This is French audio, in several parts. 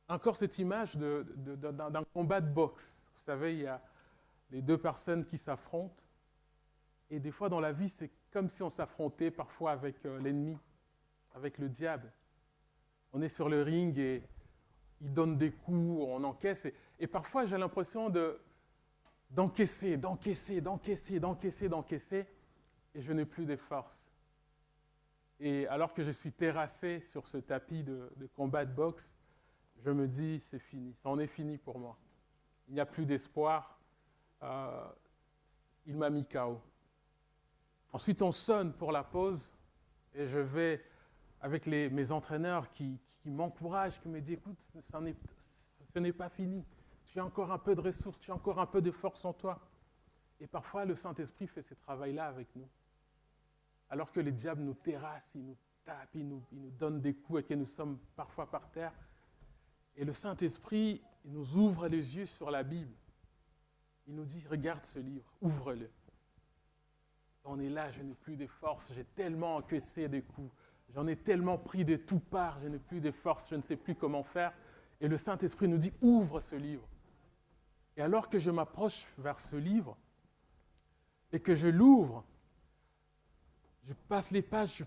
encore cette image d'un combat de boxe. Vous savez, il y a les deux personnes qui s'affrontent. Et des fois, dans la vie, c'est comme si on s'affrontait parfois avec l'ennemi, avec le diable. On est sur le ring et il donne des coups, on encaisse. Et parfois, j'ai l'impression d'encaisser, et je n'ai plus de force. Et alors que je suis terrassé sur ce tapis de combat de boxe, je me dis, c'est fini, ça en est fini pour moi. Il n'y a plus d'espoir, il m'a mis KO. Ensuite, on sonne pour la pause et je vais avec mes entraîneurs qui m'encouragent, qui me disent, écoute, ce n'est pas fini. Tu as encore un peu de ressources, tu as encore un peu de force en toi. Et parfois, le Saint-Esprit fait ce travail-là avec nous. Alors que les diables nous terrassent, ils nous tapent, ils nous donnent des coups et que nous sommes parfois par terre. Et le Saint-Esprit nous ouvre les yeux sur la Bible. Il nous dit, regarde ce livre, ouvre-le. On est là, je n'ai plus de force, j'ai tellement encaissé des coups, j'en ai tellement pris de toutes parts, je n'ai plus de force, je ne sais plus comment faire. Et le Saint-Esprit nous dit, ouvre ce livre. Et alors que je m'approche vers ce livre et que je l'ouvre, je passe les pages,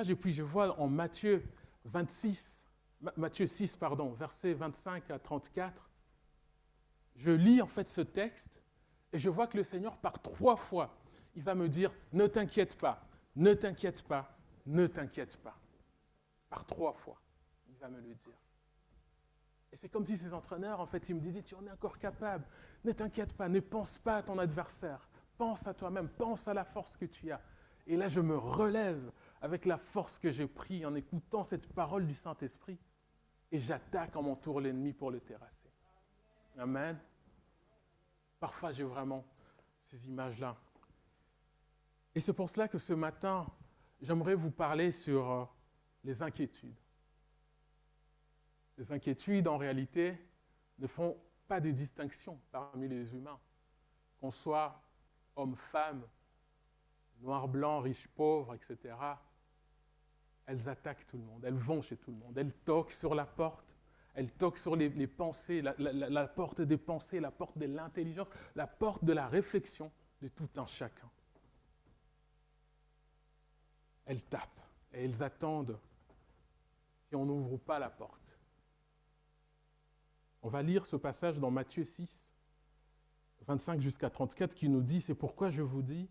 et puis je vois en Matthieu 6, versets 25 à 34, je lis en fait ce texte et je vois que le Seigneur, par 3 fois, il va me dire, ne t'inquiète pas, ne t'inquiète pas, ne t'inquiète pas. Par 3 fois, il va me le dire. Et c'est comme si ces entraîneurs, en fait, ils me disaient, tu en es encore capable, ne t'inquiète pas, ne pense pas à ton adversaire, pense à toi-même, pense à la force que tu as. Et là, je me relève avec la force que j'ai prise en écoutant cette parole du Saint-Esprit et j'attaque en mon tour l'ennemi pour le terrasser. Amen. Parfois, j'ai vraiment ces images-là. Et c'est pour cela que ce matin, j'aimerais vous parler sur les inquiétudes. Les inquiétudes, en réalité, ne font pas de distinction parmi les humains. Qu'on soit homme, femme, noir, blanc, riche, pauvre, etc. Elles attaquent tout le monde, elles vont chez tout le monde, elles toquent sur la porte, elles toquent sur les pensées, la porte des pensées, la porte de l'intelligence, la porte de la réflexion de tout un chacun. Elles tapent et elles attendent si on n'ouvre pas la porte. On va lire ce passage dans Matthieu 6, 25 jusqu'à 34 qui nous dit « C'est pourquoi je vous dis,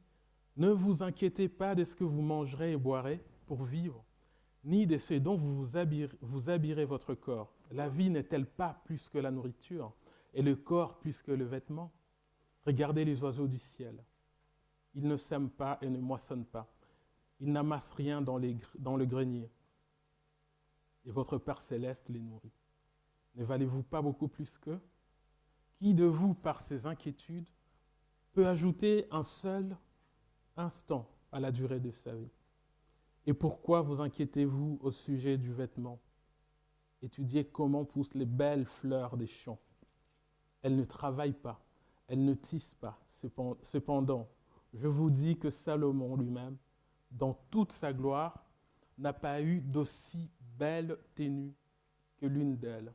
ne vous inquiétez pas de ce que vous mangerez et boirez pour vivre, ni de ce dont vous habillerez votre corps. La vie n'est-elle pas plus que la nourriture, et le corps plus que le vêtement? Regardez les oiseaux du ciel. Ils ne sèment pas et ne moissonnent pas. Ils n'amassent rien dans le grenier. Et votre Père céleste les nourrit. Ne valez-vous pas beaucoup plus qu'eux? Qui de vous, par ses inquiétudes, peut ajouter un seul instant à la durée de sa vie? Et pourquoi vous inquiétez-vous au sujet du vêtement? Étudiez comment poussent les belles fleurs des champs. Elles ne travaillent pas, elles ne tissent pas. Cependant, je vous dis que Salomon lui-même, dans toute sa gloire, n'a pas eu d'aussi belle tenue que l'une d'elles.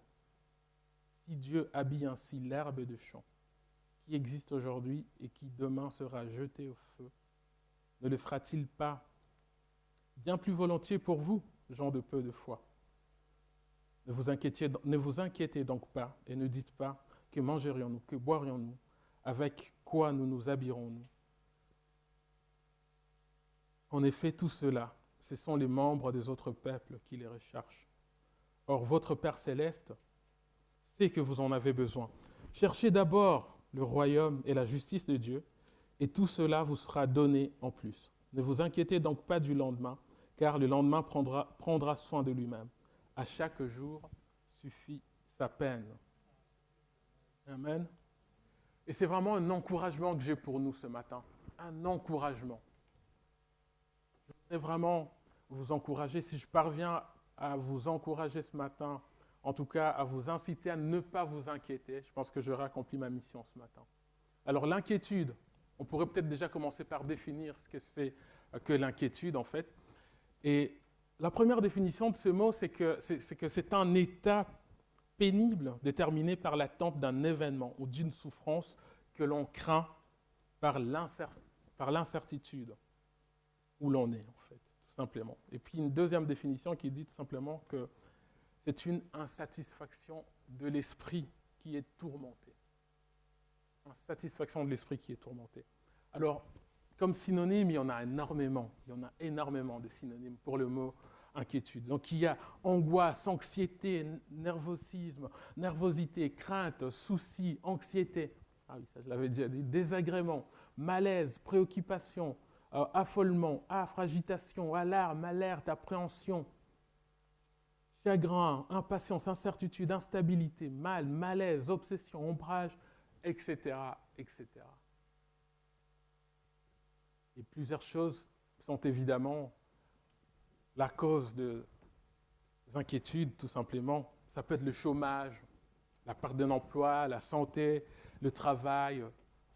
Si Dieu habille ainsi l'herbe de champ, qui existe aujourd'hui et qui demain sera jetée au feu, ne le fera-t-il pas bien plus volontiers pour vous, gens de peu de foi? Ne vous inquiétez donc pas et ne dites pas que mangerions-nous, que boirions-nous, avec quoi nous habillerons-nous. En effet, tout cela, ce sont les membres des autres peuples qui les recherchent. Or, votre Père céleste sait que vous en avez besoin. Cherchez d'abord le royaume et la justice de Dieu, et tout cela vous sera donné en plus. Ne vous inquiétez donc pas du lendemain, car le lendemain prendra soin de lui-même. À chaque jour suffit sa peine. Amen. Et c'est vraiment un encouragement que j'ai pour nous ce matin. Un encouragement. Je voudrais vraiment vous encourager, si je parviens à vous encourager ce matin, en tout cas à vous inciter à ne pas vous inquiéter, je pense que j'aurai accompli ma mission ce matin. Alors l'inquiétude, on pourrait peut-être déjà commencer par définir ce que c'est que l'inquiétude en fait. Et la première définition de ce mot, c'est que c'est un état pénible déterminée par l'attente d'un événement ou d'une souffrance que l'on craint par l'incertitude où l'on est, en fait, tout simplement. Et puis une deuxième définition qui dit tout simplement que c'est une insatisfaction de l'esprit qui est tourmenté. Insatisfaction de l'esprit qui est tourmenté. Alors, comme synonyme, il y en a énormément. Il y en a énormément de synonymes pour le mot inquiétude. Donc, il y a angoisse, anxiété, nervosisme, nervosité, crainte, souci, anxiété. Ah oui, ça je l'avais déjà dit. Désagrément, malaise, préoccupation, affolement, agitation, alarme, alerte, appréhension, chagrin, impatience, incertitude, instabilité, mal, malaise, obsession, ombrage, etc., etc. Et plusieurs choses sont évidemment la cause des inquiétudes, tout simplement. Ça peut être le chômage, la perte d'un emploi, la santé, le travail,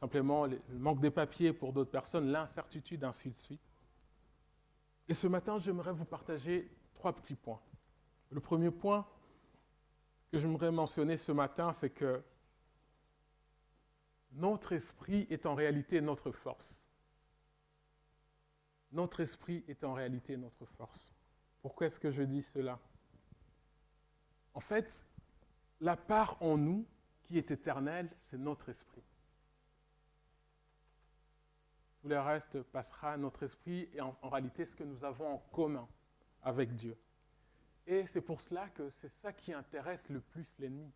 simplement le manque de papiers pour d'autres personnes, l'incertitude, ainsi de suite. Et ce matin, j'aimerais vous partager 3 petits points. Le premier point que j'aimerais mentionner ce matin, c'est que notre esprit est en réalité notre force. Notre esprit est en réalité notre force. Pourquoi est-ce que je dis cela? En fait, la part en nous qui est éternelle, c'est notre esprit. Tout le reste passera. Notre esprit est en réalité ce que nous avons en commun avec Dieu. Et c'est pour cela que c'est ça qui intéresse le plus l'ennemi.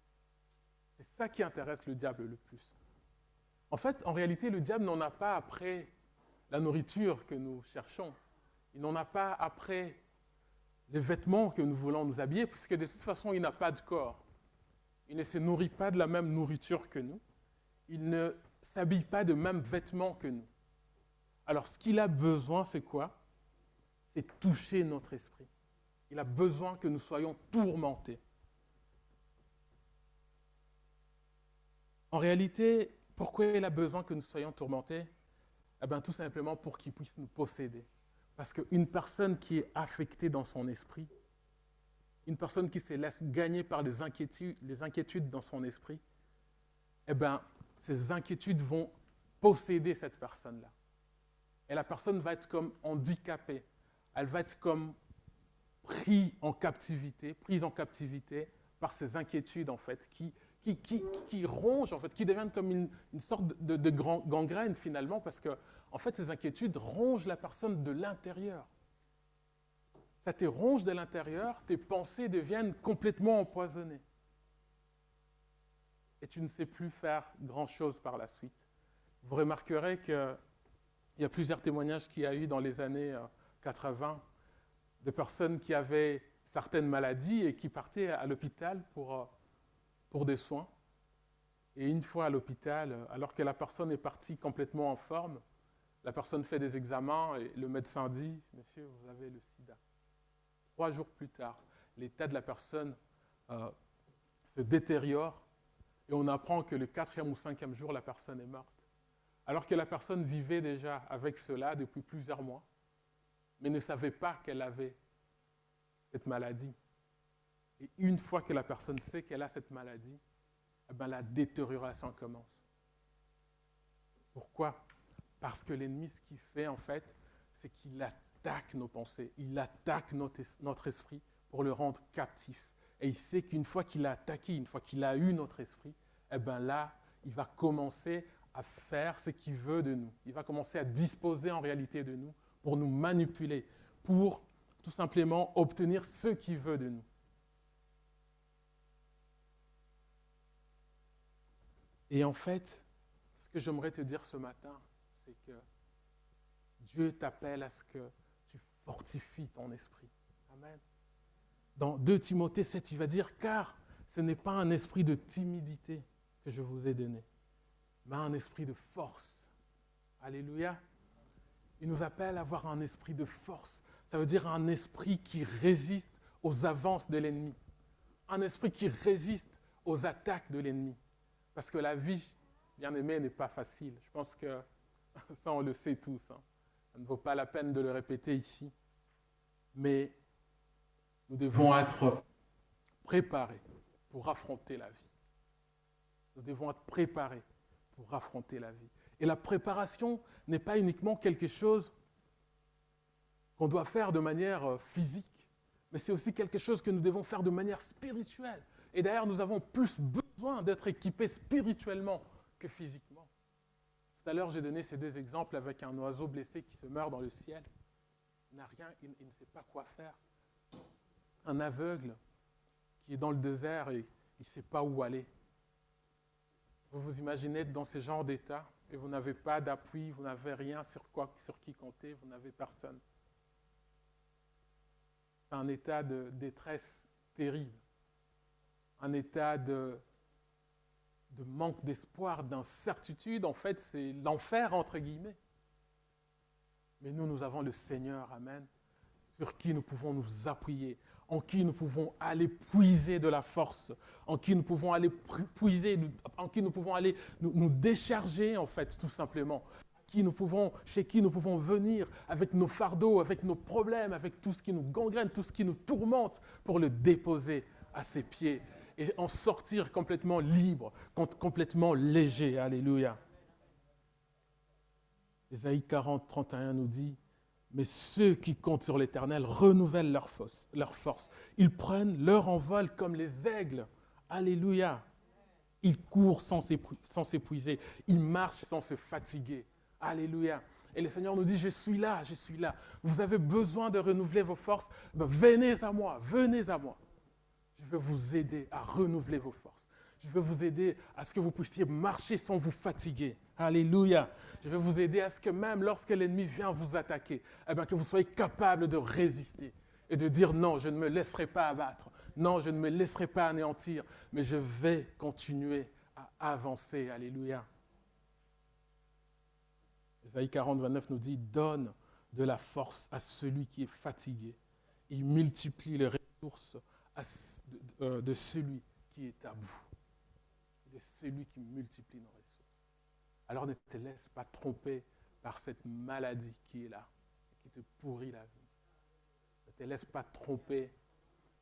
C'est ça qui intéresse le diable le plus. En fait, en réalité, le diable n'en a pas après la nourriture que nous cherchons. Il n'en a pas après les vêtements que nous voulons nous habiller, puisque de toute façon, il n'a pas de corps. Il ne se nourrit pas de la même nourriture que nous. Il ne s'habille pas de mêmes vêtements que nous. Alors, ce qu'il a besoin, c'est quoi? C'est toucher notre esprit. Il a besoin que nous soyons tourmentés. En réalité, pourquoi il a besoin que nous soyons tourmentés? Eh bien, tout simplement pour qu'il puisse nous posséder. Parce qu'une personne qui est affectée dans son esprit, une personne qui se laisse gagner par les inquiétudes dans son esprit, eh bien, ces inquiétudes vont posséder cette personne-là. Et la personne va être comme handicapée. Elle va être comme prise en captivité par ces inquiétudes, en fait, qui rongent, en fait, qui deviennent comme une sorte de gangrène, finalement, parce que, en fait, ces inquiétudes rongent la personne de l'intérieur. Ça te ronge de l'intérieur, tes pensées deviennent complètement empoisonnées. Et tu ne sais plus faire grand-chose par la suite. Vous remarquerez qu'il y a plusieurs témoignages qu'il y a eu dans les années 80 de personnes qui avaient certaines maladies et qui partaient à l'hôpital pour des soins. Et une fois à l'hôpital, alors que la personne est partie complètement en forme, la personne fait des examens et le médecin dit « Monsieur, vous avez le sida ». 3 jours plus tard, l'état de la personne se détériore et on apprend que le 4e ou 5e jour, la personne est morte. Alors que la personne vivait déjà avec cela depuis plusieurs mois, mais ne savait pas qu'elle avait cette maladie. Et une fois que la personne sait qu'elle a cette maladie, eh bien, la détérioration commence. Pourquoi? Parce que l'ennemi, ce qu'il fait, en fait, c'est qu'il attaque nos pensées, il attaque notre esprit pour le rendre captif. Et il sait qu'une fois qu'il a attaqué, une fois qu'il a eu notre esprit, eh bien là, il va commencer à faire ce qu'il veut de nous. Il va commencer à disposer en réalité de nous pour nous manipuler, pour tout simplement obtenir ce qu'il veut de nous. Et en fait, ce que j'aimerais te dire ce matin, c'est que Dieu t'appelle à ce que tu fortifies ton esprit. Amen. Dans 2 Timothée 7, il va dire « Car ce n'est pas un esprit de timidité que je vous ai donné, mais un esprit de force. » Alléluia. Il nous appelle à avoir un esprit de force. Ça veut dire un esprit qui résiste aux avances de l'ennemi. Un esprit qui résiste aux attaques de l'ennemi. Parce que la vie, bien aimé, n'est pas facile. Je pense que ça, on le sait tous. Hein. Ça ne vaut pas la peine de le répéter ici. Mais nous devons être préparés. pour affronter la vie. Nous devons être préparés pour affronter la vie. Et la préparation n'est pas uniquement quelque chose qu'on doit faire de manière physique, mais c'est aussi quelque chose que nous devons faire de manière spirituelle. Et d'ailleurs, nous avons plus besoin d'être équipés spirituellement que physiquement. Tout à l'heure, j'ai donné ces deux exemples avec un oiseau blessé qui se meurt dans le ciel. Il n'a rien, il ne sait pas quoi faire. Un aveugle qui est dans le désert et il ne sait pas où aller. Vous vous imaginez être dans ce genre d'état et vous n'avez pas d'appui, vous n'avez rien sur qui compter, vous n'avez personne. C'est un état de détresse terrible, un état de manque d'espoir, d'incertitude. En fait, c'est l'enfer, entre guillemets. Mais nous avons le Seigneur, amen, sur qui nous pouvons nous appuyer, en qui nous pouvons aller puiser de la force, en qui nous pouvons aller puiser, en qui nous pouvons aller nous décharger, en fait, tout simplement. Chez qui nous pouvons venir avec nos fardeaux, avec nos problèmes, avec tout ce qui nous gangrène, tout ce qui nous tourmente, pour le déposer à ses pieds et en sortir complètement libre, complètement léger. Alléluia. Ésaïe 40, 31 nous dit: mais ceux qui comptent sur l'Éternel renouvellent leur force. Ils prennent leur envol comme les aigles. Alléluia. Ils courent sans s'épuiser. Ils marchent sans se fatiguer. Alléluia. Et le Seigneur nous dit: je suis là, je suis là. Vous avez besoin de renouveler vos forces? Venez à moi, venez à moi. Je veux vous aider à renouveler vos forces. Je veux vous aider à ce que vous puissiez marcher sans vous fatiguer. Alléluia. Je veux vous aider à ce que même lorsque l'ennemi vient vous attaquer, que vous soyez capable de résister et de dire: non, je ne me laisserai pas abattre. Non, je ne me laisserai pas anéantir, mais je vais continuer à avancer. Alléluia. Ésaïe 40, 29 nous dit: donne de la force à celui qui est fatigué. Il multiplie les ressources de celui qui est à bout. De celui qui multiplie nos ressources. Alors ne te laisse pas tromper par cette maladie qui est là, qui te pourrit la vie. Ne te laisse pas tromper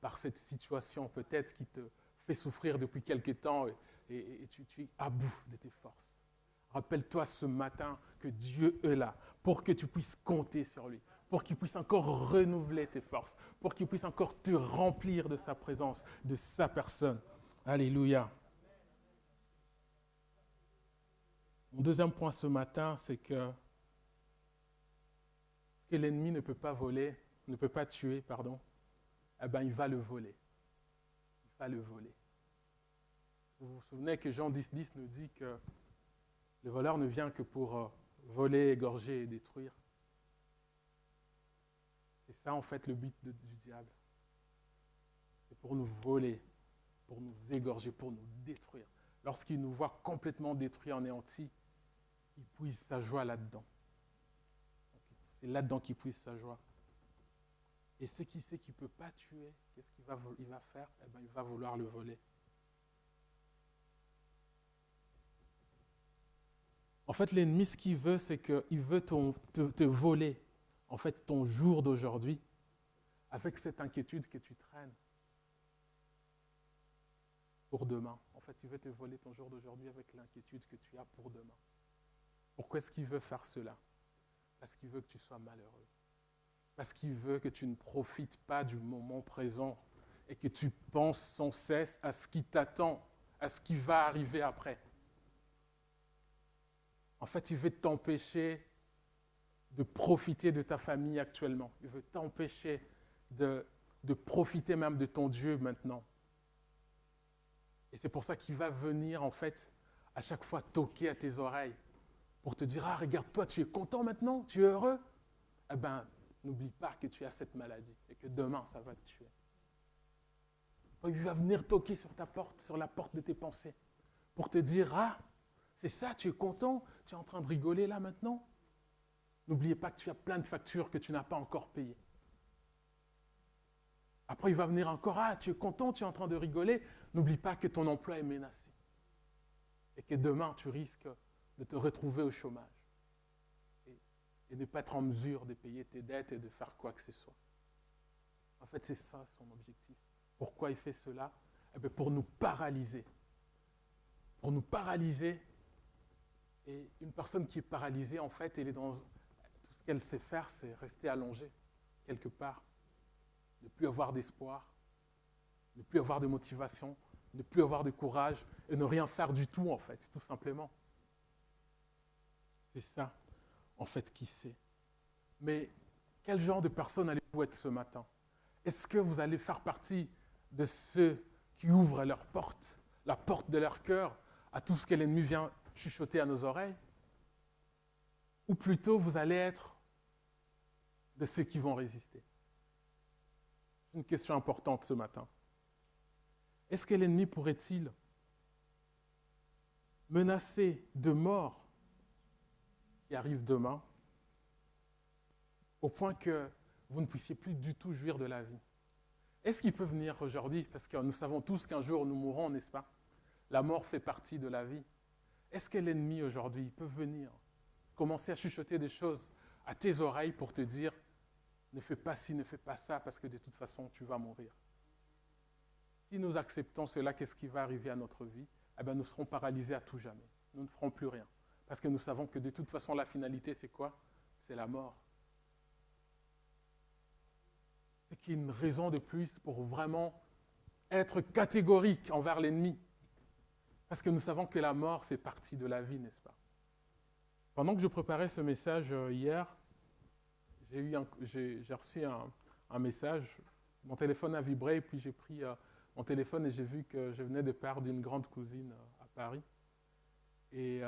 par cette situation peut-être qui te fait souffrir depuis quelque temps et tu es à bout de tes forces. Rappelle-toi ce matin que Dieu est là pour que tu puisses compter sur lui, pour qu'il puisse encore renouveler tes forces, pour qu'il puisse encore te remplir de sa présence, de sa personne. Alléluia. Mon deuxième point ce matin, c'est que ce que l'ennemi ne peut pas voler, ne peut pas tuer, il va le voler. Il va le voler. Vous vous souvenez que Jean 10, 10 nous dit que le voleur ne vient que pour voler, égorger et détruire. C'est ça en fait le but du diable. C'est pour nous voler, pour nous égorger, pour nous détruire. Lorsqu'il nous voit complètement détruits, anéantis, il puise sa joie là-dedans. C'est là-dedans qu'il puise sa joie. Et ce qui sait qu'il ne peut pas tuer, qu'est-ce qu'il va faire? Il va vouloir le voler. En fait, l'ennemi, ce qu'il veut, c'est qu'il veut te voler, en fait, ton jour d'aujourd'hui, avec cette inquiétude que tu traînes pour demain. En fait, il veut te voler ton jour d'aujourd'hui avec l'inquiétude que tu as pour demain. Pourquoi est-ce qu'il veut faire cela? Parce qu'il veut que tu sois malheureux. Parce qu'il veut que tu ne profites pas du moment présent et que tu penses sans cesse à ce qui t'attend, à ce qui va arriver après. En fait, il veut t'empêcher de profiter de ta famille actuellement. Il veut t'empêcher de profiter même de ton Dieu maintenant. Et c'est pour ça qu'il va venir, en fait, à chaque fois toquer à tes oreilles pour te dire: ah, regarde-toi, tu es content maintenant? Tu es heureux? N'oublie pas que tu as cette maladie et que demain, ça va te tuer. Il va venir toquer sur ta porte, sur la porte de tes pensées, pour te dire: ah, c'est ça, tu es content? Tu es en train de rigoler là maintenant? N'oubliez pas que tu as plein de factures que tu n'as pas encore payées. Après, il va venir encore: ah, tu es content? Tu es en train de rigoler? N'oublie pas que ton emploi est menacé. Et que demain, tu risques de te retrouver au chômage. Et ne pas être en mesure de payer tes dettes et de faire quoi que ce soit. En fait, c'est ça son objectif. Pourquoi il fait cela? Eh bien, pour nous paralyser. Pour nous paralyser. Et une personne qui est paralysée, en fait, elle est dans... Tout ce qu'elle sait faire, c'est rester allongée, quelque part. Ne plus avoir d'espoir, ne plus avoir de motivation, ne plus avoir de courage, et ne rien faire du tout, en fait, tout simplement. C'est ça, en fait, qui c'est. Mais quel genre de personne allez-vous être ce matin? Est-ce que vous allez faire partie de ceux qui ouvrent leur porte, la porte de leur cœur, à tout ce que l'ennemi vient chuchoter à nos oreilles? Ou plutôt, vous allez être de ceux qui vont résister? C'est une question importante ce matin. Est-ce que l'ennemi pourrait-il menacer de mort qui arrive demain, au point que vous ne puissiez plus du tout jouir de la vie? Est-ce qu'il peut venir aujourd'hui, parce que nous savons tous qu'un jour nous mourrons, n'est-ce pas? La mort fait partie de la vie. Est-ce que l'ennemi aujourd'hui peut venir commencer à chuchoter des choses à tes oreilles pour te dire « Ne fais pas ci, ne fais pas ça, parce que de toute façon, tu vas mourir ». Si nous acceptons cela, qu'est-ce qui va arriver à notre vie? Eh bien, nous serons paralysés à tout jamais. Nous ne ferons plus rien. Parce que nous savons que de toute façon, la finalité, c'est quoi? C'est la mort. C'est qu'il y a une raison de plus pour vraiment être catégorique envers l'ennemi. Parce que nous savons que la mort fait partie de la vie, n'est-ce pas? Pendant que je préparais ce message hier, j'ai reçu un message. Mon téléphone a vibré, et puis j'ai pris mon téléphone et j'ai vu que je venais de part d'une grande cousine à Paris. Et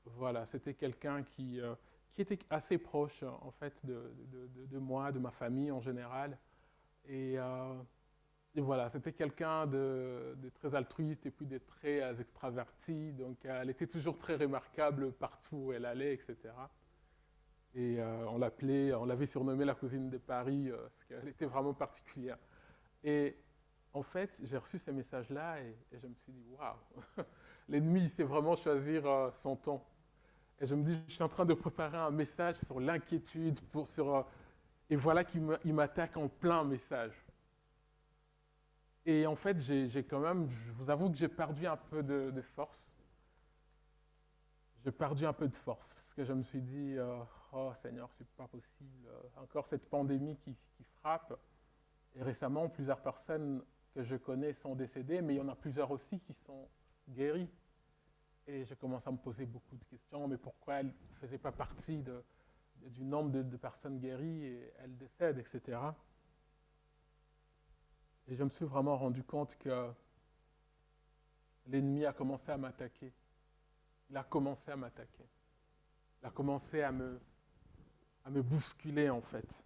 voilà, c'était quelqu'un qui était assez proche, en fait, de moi, de ma famille en général. Et voilà, c'était quelqu'un de très altruiste et puis de très extraverti. Donc, elle était toujours très remarquable partout où elle allait, etc. Et on l'avait surnommée la cousine de Paris, parce qu'elle était vraiment particulière. Et en fait, j'ai reçu ces messages-là et je me suis dit, waouh, l'ennemi sait vraiment choisir son ton. Et je me dis, je suis en train de préparer un message sur l'inquiétude, et voilà qu'il m'attaque en plein message. Et en fait, j'ai quand même, je vous avoue que j'ai perdu un peu de force. J'ai perdu un peu de force, parce que je me suis dit, oh Seigneur, c'est pas possible. Encore cette pandémie qui frappe. Et récemment, plusieurs personnes que je connais sont décédées, mais il y en a plusieurs aussi qui sont guéries. Et je commence à me poser beaucoup de questions, mais pourquoi elle ne faisait pas partie du nombre de personnes guéries et elle décède, etc. Et je me suis vraiment rendu compte que l'ennemi a commencé à m'attaquer. Il a commencé à m'attaquer. Il a commencé à me bousculer, en fait.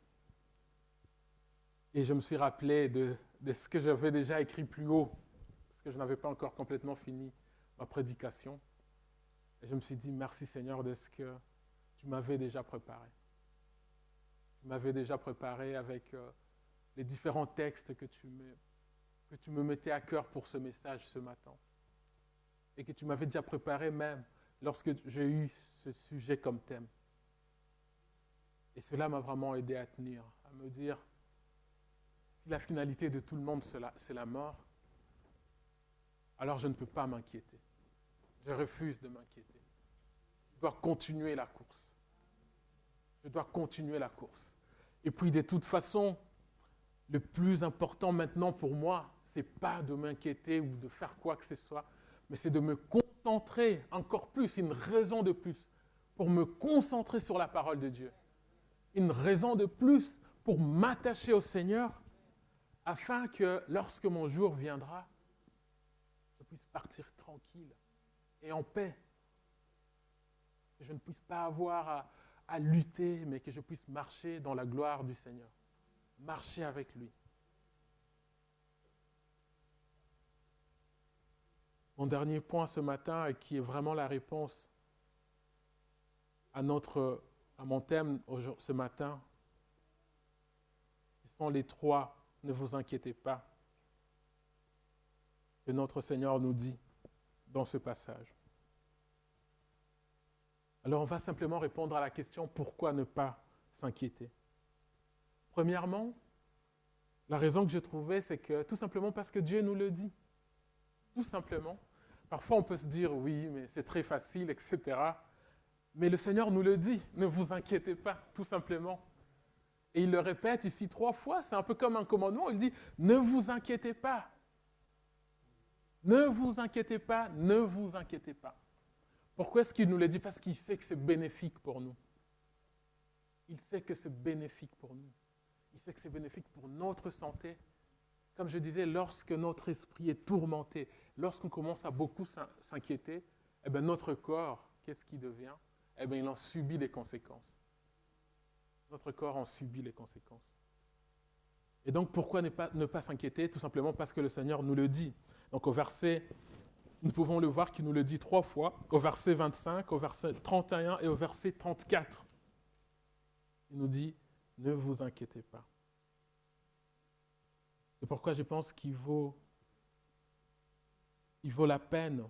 Et je me suis rappelé de ce que j'avais déjà écrit plus haut, parce que je n'avais pas encore complètement fini ma prédication. Et je me suis dit, merci Seigneur de ce que tu m'avais déjà préparé. Tu m'avais déjà préparé avec les différents textes que tu me mettais à cœur pour ce message ce matin. Et que tu m'avais déjà préparé même lorsque j'ai eu ce sujet comme thème. Et cela m'a vraiment aidé à tenir, à me dire, si la finalité de tout le monde, c'est la mort, alors je ne peux pas m'inquiéter. Je refuse de m'inquiéter. Je dois continuer la course. Je dois continuer la course. Et puis, de toute façon, le plus important maintenant pour moi, ce n'est pas de m'inquiéter ou de faire quoi que ce soit, mais c'est de me concentrer encore plus, une raison de plus, pour me concentrer sur la parole de Dieu. Une raison de plus pour m'attacher au Seigneur, afin que lorsque mon jour viendra, je puisse partir tranquille et en paix. Que je ne puisse pas avoir à lutter, mais que je puisse marcher dans la gloire du Seigneur. Marcher avec lui. Mon dernier point ce matin, et qui est vraiment la réponse à mon thème ce matin, ce sont les trois « ne vous inquiétez pas » que notre Seigneur nous dit dans ce passage. Alors on va simplement répondre à la question « Pourquoi ne pas s'inquiéter ?» Premièrement, la raison que j'ai trouvée, c'est que tout simplement parce que Dieu nous le dit. tout simplement. Parfois, on peut se dire, oui, mais c'est très facile, etc. Mais le Seigneur nous le dit, ne vous inquiétez pas, tout simplement. Et il le répète ici 3 fois, c'est un peu comme un commandement, il dit, ne vous inquiétez pas. Ne vous inquiétez pas, ne vous inquiétez pas. Pourquoi est-ce qu'il nous le dit? Parce qu'il sait que c'est bénéfique pour nous. Il sait que c'est bénéfique pour nous. Il sait que c'est bénéfique pour notre santé. Comme je disais, lorsque notre esprit est tourmenté, lorsqu'on commence à beaucoup s'inquiéter, eh bien notre corps, qu'est-ce qu'il devient? Eh bien, il en subit les conséquences. Notre corps en subit les conséquences. Et donc, pourquoi ne pas s'inquiéter? Tout simplement parce que le Seigneur nous le dit. Donc, au verset, nous pouvons le voir qu'il nous le dit 3 fois, au verset 25, au verset 31 et au verset 34. Il nous dit, ne vous inquiétez pas. C'est pourquoi je pense qu'il vaut la peine.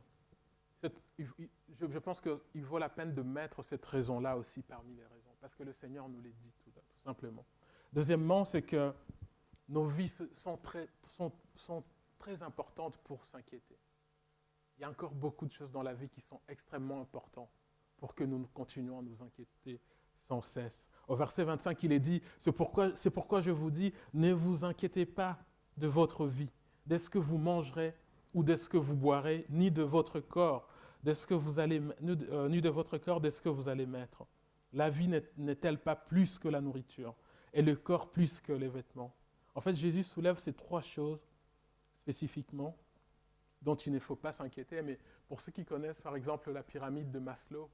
Je pense qu'il vaut la peine de mettre cette raison-là aussi parmi les raisons, parce que le Seigneur nous les dit tout simplement. Deuxièmement, c'est que nos vies sont très importantes pour s'inquiéter. Il y a encore beaucoup de choses dans la vie qui sont extrêmement importantes pour que nous continuions à nous inquiéter sans cesse. Au verset 25, il est dit, c'est pourquoi je vous dis, ne vous inquiétez pas de votre vie, de ce que vous mangerez ou de ce que vous boirez, ni de votre corps, ni de votre corps, de ce que vous allez mettre. La vie n'est-elle pas plus que la nourriture, et le corps plus que les vêtements? En fait, Jésus soulève ces 3 choses spécifiquement dont il ne faut pas s'inquiéter, mais pour ceux qui connaissent par exemple la pyramide de Maslow,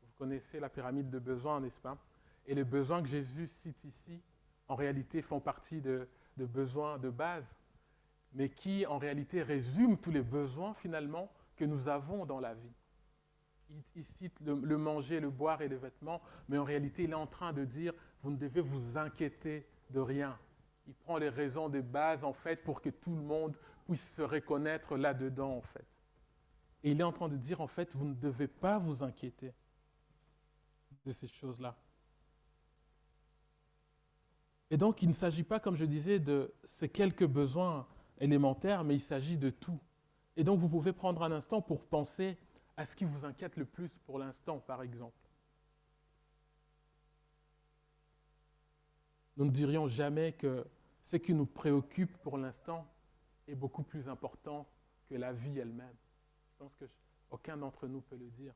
vous connaissez la pyramide de besoins, n'est-ce pas? Et les besoins que Jésus cite ici, en réalité, font partie de besoins de base, mais qui, en réalité, résument tous les besoins, finalement, que nous avons dans la vie. Il cite le manger, le boire et les vêtements, mais en réalité, il est en train de dire, vous ne devez vous inquiéter de rien. Il prend les raisons des bases, en fait, pour que tout le monde puisse se reconnaître là-dedans, en fait. Et il est en train de dire, en fait, vous ne devez pas vous inquiéter de ces choses-là. Et donc, il ne s'agit pas, comme je disais, de ces quelques besoins élémentaires, mais il s'agit de tout. Et donc, vous pouvez prendre un instant pour penser à ce qui vous inquiète le plus pour l'instant, par exemple. Nous ne dirions jamais que ce qui nous préoccupe pour l'instant est beaucoup plus important que la vie elle-même. Je pense qu'aucun d'entre nous peut le dire.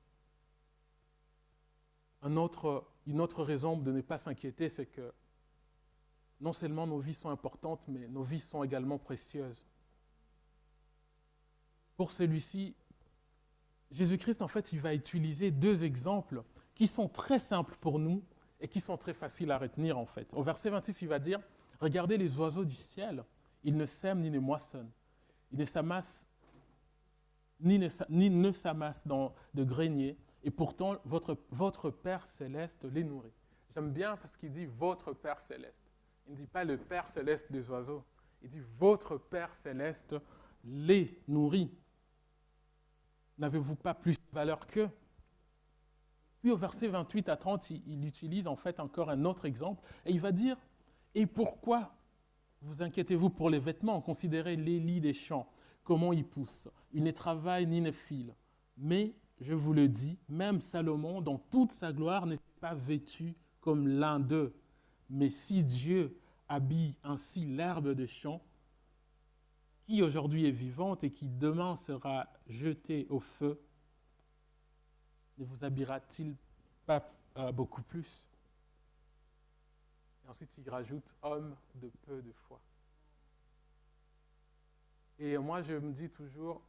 Une autre raison de ne pas s'inquiéter, c'est que non seulement nos vies sont importantes, mais nos vies sont également précieuses. Pour celui-ci, Jésus-Christ, en fait, il va utiliser 2 exemples qui sont très simples pour nous et qui sont très faciles à retenir, en fait. Au verset 26, il va dire, « Regardez les oiseaux du ciel, ils ne sèment ni ne moissonnent, ils ne s'amassent ni ne s'amassent dans de greniers, et pourtant votre Père céleste les nourrit. » J'aime bien parce qu'il dit « votre Père céleste ». Il ne dit pas le Père céleste des oiseaux. Il dit « votre Père céleste les nourrit ». N'avez-vous pas plus de valeur qu'eux? Puis au verset 28 à 30, il utilise en fait encore un autre exemple, et il va dire « Et pourquoi vous inquiétez-vous pour les vêtements? Considérez les lys des champs, comment ils poussent. Ils ne travaillent ni ne filent. Mais, je vous le dis, même Salomon, dans toute sa gloire, n'était pas vêtu comme l'un d'eux. Mais si Dieu habille ainsi l'herbe des champs, qui aujourd'hui est vivante et qui demain sera jetée au feu, ne vous habillera-t-il pas beaucoup plus? » Et ensuite, il rajoute « homme de peu de foi ». Et moi, je me dis toujours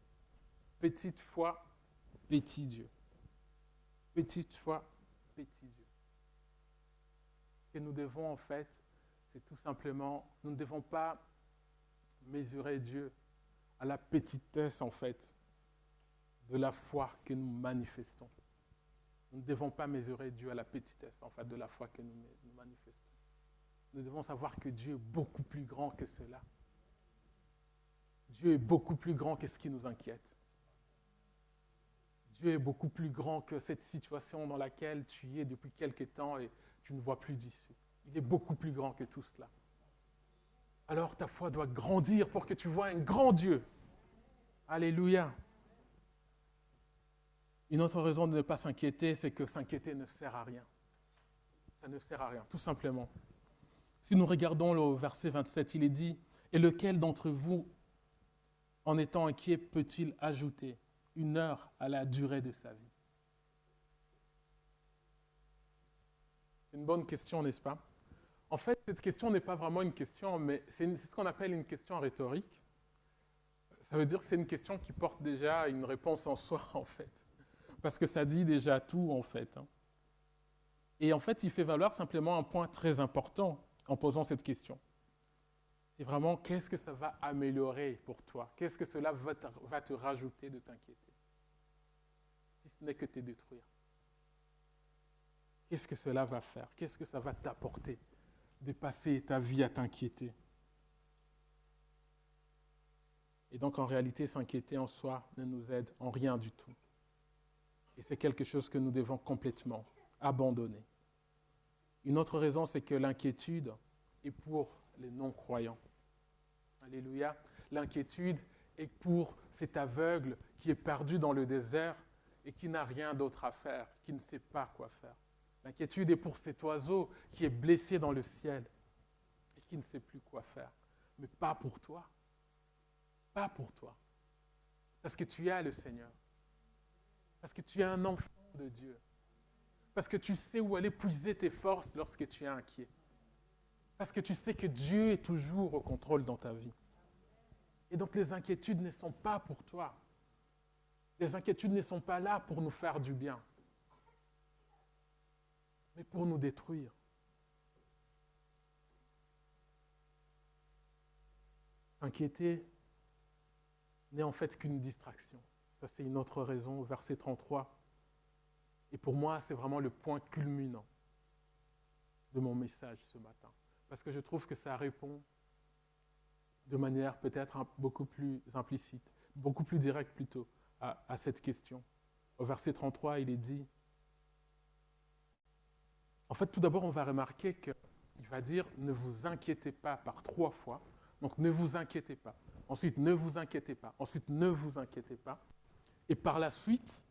« petite foi, petit Dieu ». Petite foi, petit Dieu. Ce que nous devons en fait, c'est tout simplement, nous ne devons pas mesurer Dieu à la petitesse en fait de la foi que nous manifestons. Nous ne devons pas mesurer Dieu à la petitesse en fait de la foi que nous manifestons. Nous devons savoir que Dieu est beaucoup plus grand que cela. Dieu est beaucoup plus grand que ce qui nous inquiète. Dieu est beaucoup plus grand que cette situation dans laquelle tu es depuis quelque temps et tu ne vois plus d'issue. Il est beaucoup plus grand que tout cela. Alors ta foi doit grandir pour que tu vois un grand Dieu. Alléluia. Une autre raison de ne pas s'inquiéter, c'est que s'inquiéter ne sert à rien. Ça ne sert à rien, tout simplement. Si nous regardons le verset 27, il est dit, « Et lequel d'entre vous, en étant inquiet, peut-il ajouter une heure à la durée de sa vie ?» C'est une bonne question, n'est-ce pas? En fait, cette question n'est pas vraiment une question, mais c'est ce qu'on appelle une question rhétorique. Ça veut dire que c'est une question qui porte déjà une réponse en soi, en fait. Parce que ça dit déjà tout, en fait. Et en fait, il fait valoir simplement un point très important en posant cette question. C'est vraiment qu'est-ce que ça va améliorer pour toi? Qu'est-ce que cela va te rajouter de t'inquiéter? Si ce n'est que te détruire. Qu'est-ce que cela va faire? Qu'est-ce que ça va t'apporter de passer ta vie à t'inquiéter? Et donc, en réalité, s'inquiéter en soi ne nous aide en rien du tout. Et c'est quelque chose que nous devons complètement abandonner. Une autre raison, c'est que l'inquiétude est pour les non-croyants. Alléluia. L'inquiétude est pour cet aveugle qui est perdu dans le désert et qui n'a rien d'autre à faire, qui ne sait pas quoi faire. L'inquiétude est pour cet oiseau qui est blessé dans le ciel et qui ne sait plus quoi faire. Mais pas pour toi. Pas pour toi. Parce que tu as le Seigneur. Parce que tu es un enfant de Dieu. Parce que tu sais où aller puiser tes forces lorsque tu es inquiet. Parce que tu sais que Dieu est toujours au contrôle dans ta vie. Et donc les inquiétudes ne sont pas pour toi. Les inquiétudes ne sont pas là pour nous faire du bien, mais pour nous détruire. S'inquiéter n'est en fait qu'une distraction. Ça, c'est une autre raison, verset 33. Et pour moi, c'est vraiment le point culminant de mon message ce matin. Parce que je trouve que ça répond de manière peut-être beaucoup plus implicite, beaucoup plus directe plutôt, à cette question. Au verset 33, il est dit, en fait, tout d'abord, on va remarquer qu'il va dire « ne vous inquiétez pas » par 3 fois. Donc, ne vous inquiétez pas. Ensuite, ne vous inquiétez pas. Ensuite, ne vous inquiétez pas. Et par la suite,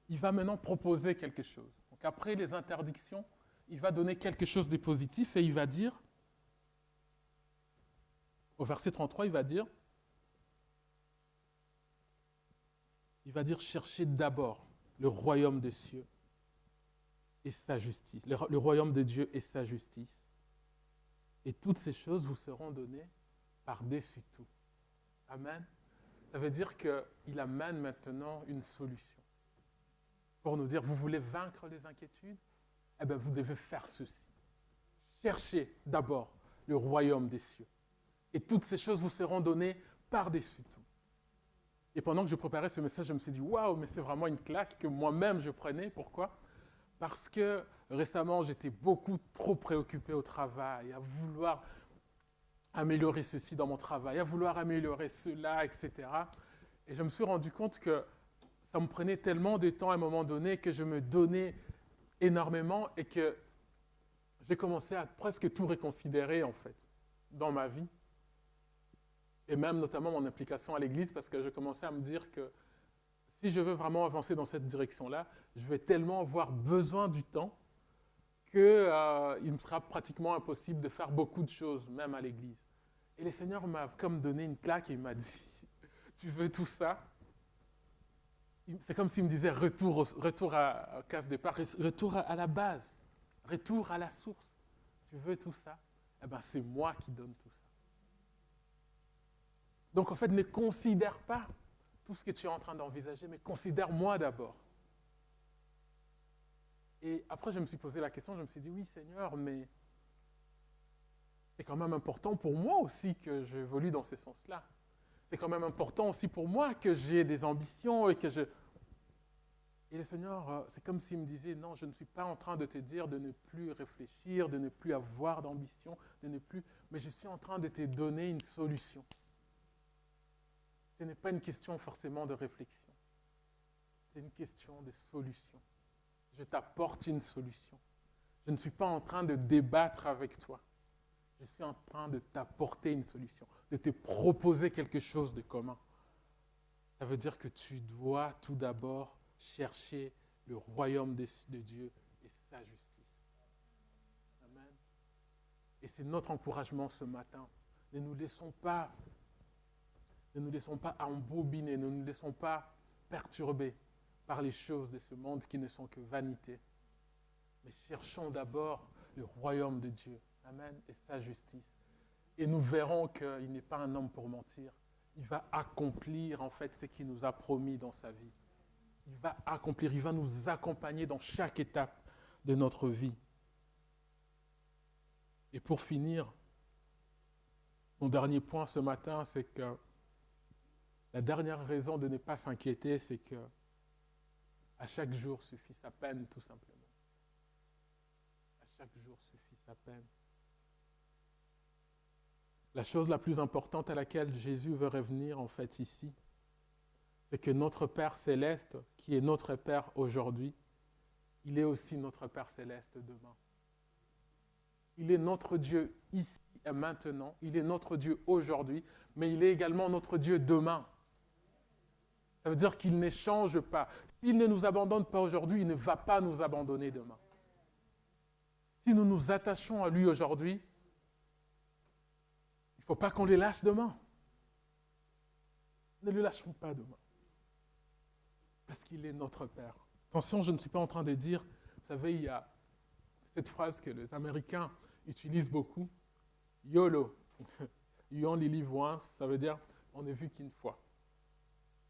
il va maintenant proposer quelque chose. Donc, après les interdictions, il va donner quelque chose de positif et il va dire, au verset 33, il va dire, cherchez d'abord le royaume des cieux et sa justice, le royaume de Dieu et sa justice. Et toutes ces choses vous seront données par-dessus tout. Amen. Ça veut dire qu'il amène maintenant une solution. Pour nous dire, vous voulez vaincre les inquiétudes? Eh bien, vous devez faire ceci. Cherchez d'abord le royaume des cieux. Et toutes ces choses vous seront données par-dessus tout. Et pendant que je préparais ce message, je me suis dit, waouh, mais c'est vraiment une claque que moi-même je prenais. Pourquoi? Parce que récemment, j'étais beaucoup trop préoccupé au travail, à vouloir améliorer ceci dans mon travail, à vouloir améliorer cela, etc. Et je me suis rendu compte que ça me prenait tellement de temps à un moment donné que je me donnais énormément et que j'ai commencé à presque tout reconsidérer, en fait, dans ma vie. Et même notamment mon implication à l'Église, parce que je commençais à me dire que si je veux vraiment avancer dans cette direction-là, je vais tellement avoir besoin du temps qu'il me sera pratiquement impossible de faire beaucoup de choses, même à l'Église. Et le Seigneur m'a comme donné une claque et il m'a dit, tu veux tout ça? C'est comme s'il me disait, retour à case départ, retour à la base, retour à la source. Tu veux tout ça? Eh bien, c'est moi qui donne tout ça. Donc, en fait, ne considère pas tout ce que tu es en train d'envisager, mais considère-moi d'abord. Et après, je me suis posé la question, je me suis dit, oui, Seigneur, mais c'est quand même important pour moi aussi que j'évolue dans ce sens-là. C'est quand même important aussi pour moi que j'ai des ambitions et que je... Et le Seigneur, c'est comme s'il me disait, non, je ne suis pas en train de te dire de ne plus réfléchir, de ne plus avoir d'ambition, de ne plus... Mais je suis en train de te donner une solution. Ce n'est pas une question forcément de réflexion. C'est une question de solution. Je t'apporte une solution. Je ne suis pas en train de débattre avec toi. Je suis en train de t'apporter une solution, de te proposer quelque chose de commun. Ça veut dire que tu dois tout d'abord chercher le royaume de Dieu et sa justice. Amen. Et c'est notre encouragement ce matin. Ne nous laissons pas embobiner, ne nous laissons pas perturber par les choses de ce monde qui ne sont que vanité. Mais cherchons d'abord le royaume de Dieu. Amen. Et sa justice. Et nous verrons qu'il n'est pas un homme pour mentir. Il va accomplir en fait ce qu'il nous a promis dans sa vie. Il va accomplir, il va nous accompagner dans chaque étape de notre vie. Et pour finir, mon dernier point ce matin, c'est que la dernière raison de ne pas s'inquiéter, c'est que à chaque jour suffit sa peine, tout simplement. À chaque jour suffit sa peine. La chose la plus importante à laquelle Jésus veut revenir en fait ici, c'est que notre Père céleste, qui est notre Père aujourd'hui, il est aussi notre Père céleste demain. Il est notre Dieu ici et maintenant, il est notre Dieu aujourd'hui, mais il est également notre Dieu demain. Ça veut dire qu'il n'échange pas. S'il ne nous abandonne pas aujourd'hui, il ne va pas nous abandonner demain. Si nous nous attachons à lui aujourd'hui, il ne faut pas qu'on les lâche demain. Ne le lâcherons pas demain. Parce qu'il est notre Père. Attention, je ne suis pas en train de dire, vous savez, il y a cette phrase que les Américains utilisent beaucoup, YOLO, you only live once, ça veut dire on n'est vu qu'une fois.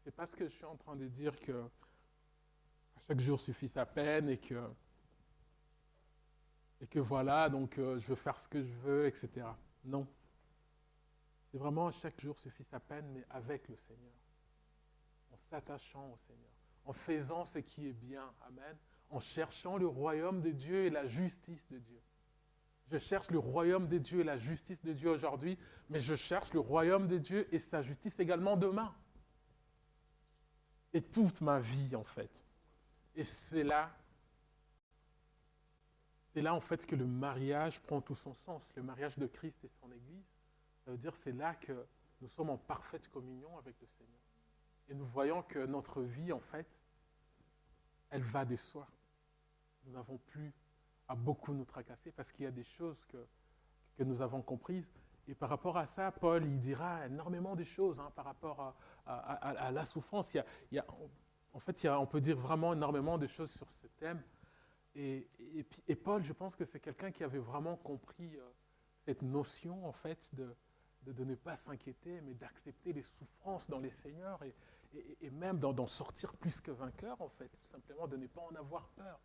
C'est parce que je suis en train de dire que à chaque jour suffit sa peine et que voilà, donc je veux faire ce que je veux, etc. Non. C'est vraiment chaque jour suffit sa peine, mais avec le Seigneur. En s'attachant au Seigneur. En faisant ce qui est bien. Amen. En cherchant le royaume de Dieu et la justice de Dieu. Je cherche le royaume de Dieu et la justice de Dieu aujourd'hui, mais je cherche le royaume de Dieu et sa justice également demain. Et toute ma vie, en fait. Et c'est là en fait que le mariage prend tout son sens. Le mariage de Christ et son Église. Ça veut dire c'est là que nous sommes en parfaite communion avec le Seigneur. Et nous voyons que notre vie, en fait, elle va de soi. Nous n'avons plus à beaucoup nous tracasser parce qu'il y a des choses que nous avons comprises. Et par rapport à ça, Paul, il dira énormément de choses par rapport à la souffrance. On peut dire vraiment énormément de choses sur ce thème. Et Paul, je pense que c'est quelqu'un qui avait vraiment compris cette notion, en fait, de ne pas s'inquiéter, mais d'accepter les souffrances dans les Seigneurs et même d'en sortir plus que vainqueur, en fait. Tout simplement de ne pas en avoir peur,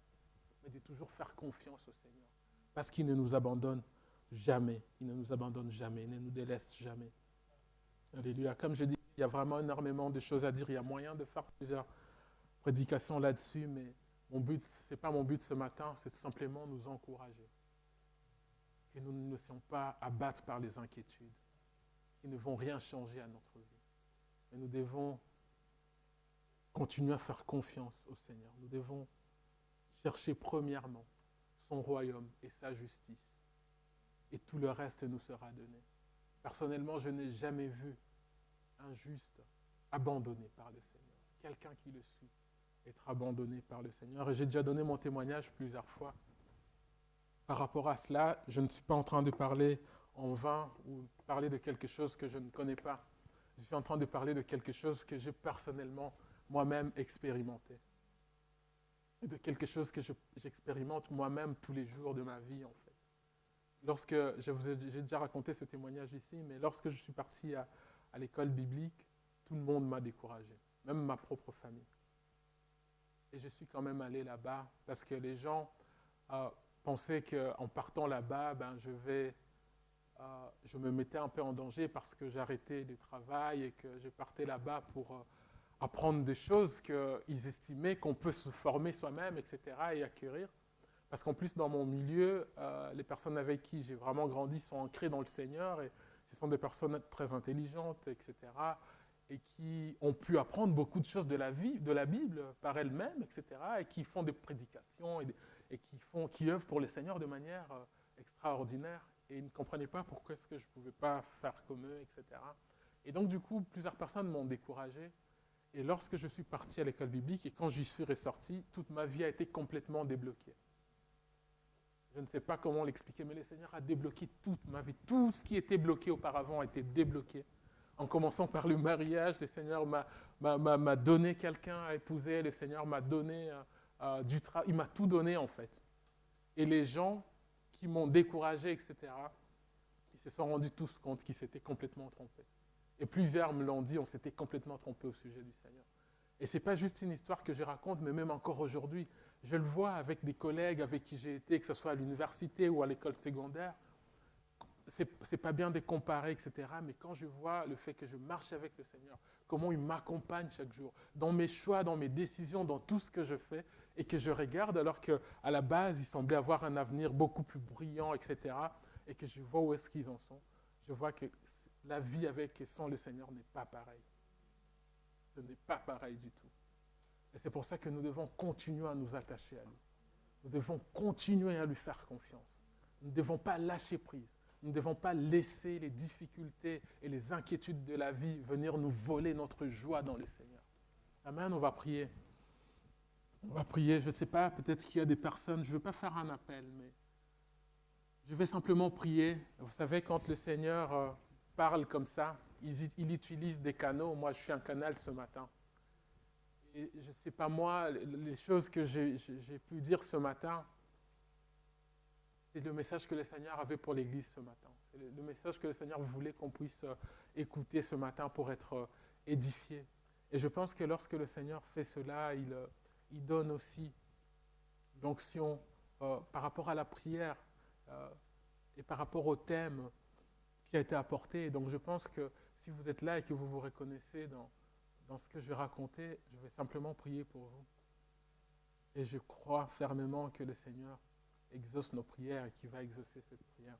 mais de toujours faire confiance au Seigneur. Parce qu'il ne nous abandonne jamais. Il ne nous abandonne jamais. Il ne nous délaisse jamais. Alléluia. Comme je dis, il y a vraiment énormément de choses à dire. Il y a moyen de faire plusieurs prédications là-dessus, mais ce n'est pas mon but ce matin, c'est simplement nous encourager. Que nous ne nous laissions pas abattre par les inquiétudes qui ne vont rien changer à notre vie. Mais nous devons continuer à faire confiance au Seigneur. Nous devons chercher premièrement son royaume et sa justice. Et tout le reste nous sera donné. Personnellement, je n'ai jamais vu un juste abandonné par le Seigneur. Quelqu'un qui le suit être abandonné par le Seigneur. Et j'ai déjà donné mon témoignage plusieurs fois. Par rapport à cela, je ne suis pas en train de parler en vain ou parler de quelque chose que je ne connais pas. Je suis en train de parler de quelque chose que j'ai personnellement moi-même expérimenté. Et de quelque chose que j'expérimente moi-même tous les jours de ma vie, en fait. J'ai déjà raconté ce témoignage ici, mais lorsque je suis parti à l'école biblique, tout le monde m'a découragé, même ma propre famille. Et je suis quand même allé là-bas parce que les gens pensaient qu'en partant là-bas, je me mettais un peu en danger parce que j'arrêtais le travail et que je partais là-bas pour apprendre des choses qu'ils estimaient qu'on peut se former soi-même, etc. et acquérir. Parce qu'en plus, dans mon milieu, les personnes avec qui j'ai vraiment grandi sont ancrées dans le Seigneur et ce sont des personnes très intelligentes, etc. et qui ont pu apprendre beaucoup de choses de la Bible par elles-mêmes, etc. et qui font des prédications et qui œuvrent pour le Seigneur de manière extraordinaire. et ils ne comprenaient pas pourquoi est-ce que je ne pouvais pas faire comme eux, etc. Et donc, du coup, plusieurs personnes m'ont découragé. Et lorsque je suis parti à l'école biblique et quand j'y suis ressorti, toute ma vie a été complètement débloquée. Je ne sais pas comment l'expliquer, mais le Seigneur a débloqué toute ma vie. Tout ce qui était bloqué auparavant a été débloqué. En commençant par le mariage, le Seigneur m'a donné quelqu'un à épouser, le Seigneur m'a donné du travail, il m'a tout donné en fait. Et les gens qui m'ont découragé, etc., ils se sont rendus tous compte qu'ils s'étaient complètement trompés. Et plusieurs me l'ont dit, on s'était complètement trompé au sujet du Seigneur. Et ce n'est pas juste une histoire que je raconte, mais même encore aujourd'hui. Je le vois avec des collègues avec qui j'ai été, que ce soit à l'université ou à l'école secondaire. C'est pas bien de comparer, etc. Mais quand je vois le fait que je marche avec le Seigneur, comment il m'accompagne chaque jour, dans mes choix, dans mes décisions, dans tout ce que je fais, et que je regarde alors qu'à la base, ils semblaient avoir un avenir beaucoup plus brillant, etc. Et que je vois où est-ce qu'ils en sont, je vois que la vie avec et sans le Seigneur n'est pas pareille. Ce n'est pas pareil du tout. Et c'est pour ça que nous devons continuer à nous attacher à lui. Nous devons continuer à lui faire confiance. Nous ne devons pas lâcher prise. Nous ne devons pas laisser les difficultés et les inquiétudes de la vie venir nous voler notre joie dans le Seigneur. Amen, on va prier. On va prier, je ne sais pas, peut-être qu'il y a des personnes, je ne veux pas faire un appel, mais je vais simplement prier. Vous savez, quand le Seigneur parle comme ça, il utilise des canaux. Moi, je suis un canal ce matin. Et je ne sais pas moi, les choses que j'ai pu dire ce matin, c'est le message que le Seigneur avait pour l'Église ce matin. C'est le message que le Seigneur voulait qu'on puisse écouter ce matin pour être édifié. Et je pense que lorsque le Seigneur fait cela, il donne aussi l'onction par rapport à la prière et par rapport au thème qui a été apporté. Et donc je pense que si vous êtes là et que vous vous reconnaissez dans ce que je vais raconter, je vais simplement prier pour vous. Et je crois fermement que le Seigneur exauce nos prières et qu'il va exaucer cette prière.